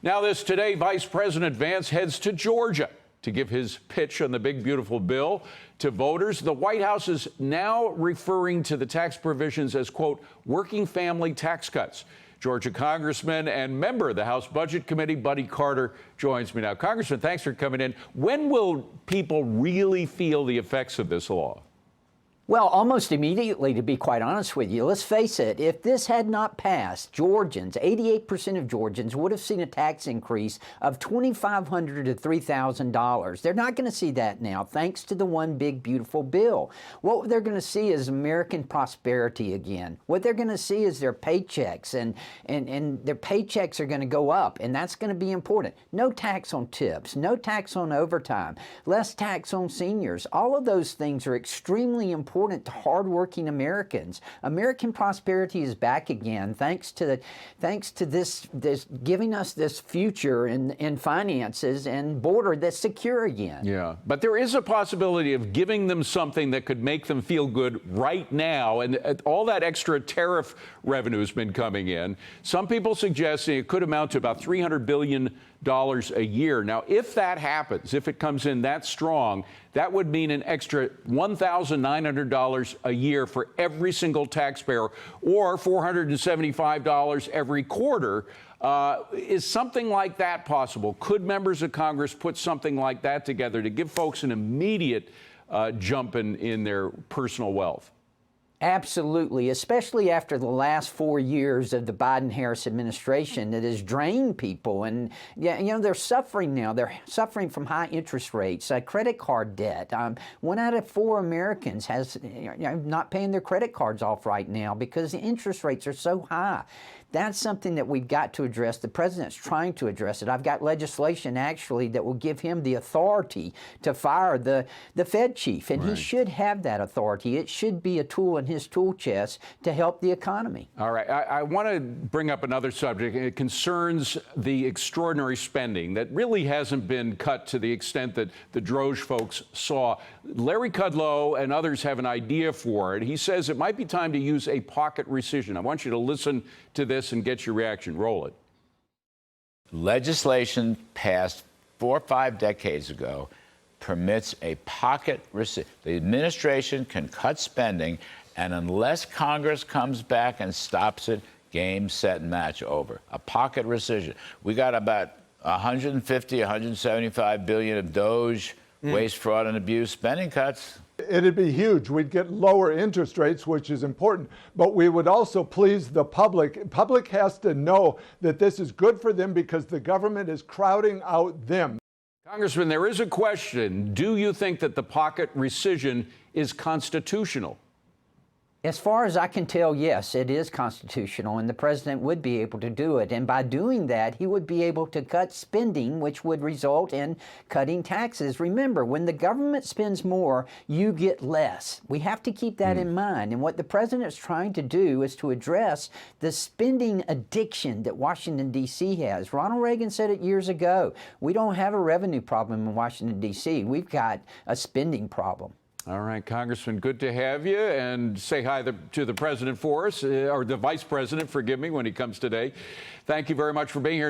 Now this Today, Vice President Vance heads to Georgia to give his pitch on the big, beautiful bill to voters. The White House is now referring to the tax provisions as, quote, working family tax cuts. Georgia Congressman and member of the House Budget Committee, Buddy Carter, joins me now. Congressman, thanks for coming in. When will people really feel the effects of this law? Well, almost immediately, to be quite honest with you. Let's face it, if this had not passed, Georgians, 88% of Georgians would have seen a tax increase of $2,500 to $3,000. They're not going to see that now, thanks to the one big, beautiful bill. What they're going to see is American prosperity again. What they're going to see is their paychecks, and their paychecks are going to go up, and that's going to be important. No tax on tips, no tax on overtime, less tax on seniors. All of those things are extremely important to hardworking Americans. American prosperity is back again, thanks to this giving us this future in finances and border that's secure again. Yeah, but there is a possibility of giving them something that could make them feel good right now, and all that extra tariff revenue has been coming in. Some people suggesting it could amount to about $300 billion a year. Now, if that happens, if it comes in that strong, that would mean an extra $1,900 a year for every single taxpayer, or $475 every quarter. Is something like that possible? Could members of Congress put something like that together to give folks an immediate jump in their personal wealth? Absolutely, especially after the last 4 years of the Biden-Harris administration that has drained people. And, yeah, you know, they're suffering now. They're suffering from high interest rates, credit card debt. 1 out of 4 Americans has not paying their credit cards off right now because the interest rates are so high. That's something that we've got to address. The president's trying to address it. I've got legislation actually that will give him the authority to fire the Fed chief, and right. He should have that authority. It should be a tool in his tool chest to help the economy. All right. I want to bring up another subject. It concerns the extraordinary spending that really hasn't been cut to the extent that the Droege folks saw. Larry Kudlow and others have an idea for it. He says it might be time to use a pocket rescission. I want you to listen to this and get your reaction. Roll it. Legislation passed 4 or 5 decades ago permits a pocket rescission. The administration can cut spending, and unless Congress comes back and stops it, game, set, and match, over. A pocket rescission. We got about 150, 175 billion of DOGE, waste, fraud, and abuse spending cuts. It'd be huge. We'd get lower interest rates, which is important, but we would also please the public. Public has to know that this is good for them because the government is crowding out them. Congressman, there is a question. Do you think that the pocket rescission is constitutional? As far as I can tell, yes, it is constitutional, and the president would be able to do it. And by doing that, he would be able to cut spending, which would result in cutting taxes. Remember, when the government spends more, you get less. We have to keep that in mind. And what the president is trying to do is to address the spending addiction that Washington, D.C. has. Ronald Reagan said it years ago. We don't have a revenue problem in Washington, D.C. We've got a spending problem. All right, Congressman, good to have you, and say hi to the president for us, or the vice president, forgive me, when he comes today. Thank you very much for being here.